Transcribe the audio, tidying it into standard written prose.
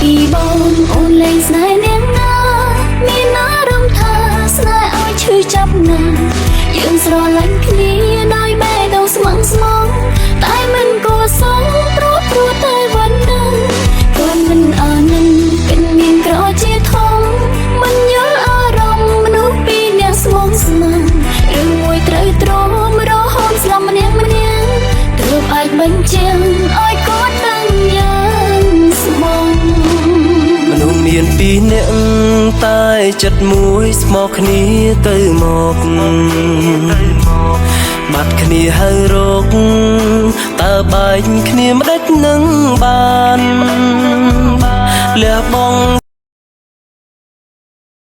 ពីបងអូនលែងស្នេហ៍នាងណាមានអារម្មណ៍ថាស្នេហ៍ឲ្យឈឺចាប់ណាស់យើងស្រឡាញ់គ្នាដោយបេះដូងស្មឹងស្មងតែមិនគួរសងព្រោះតែวันនឹងគាត់មិនអានឹងគិតមានក្រជាធំមិនយល់អារម្មណ៍មនុស្សពីរនាក់ស្មងស្មាឬមួយត្រូវទ្រាំរហូតស្លាប់ម្នាក់ទើបអាចបញ្ជាក់ឲ្យគាត់ដឹងយ៉ាងស្មងមនុស្សមានពីរនាក់តែចិត្តមួយស្មោះគ្នាទៅមកបាត់គ្នាហើយរកតើបែកគ្នាម្ដេចនឹងបានលះបង់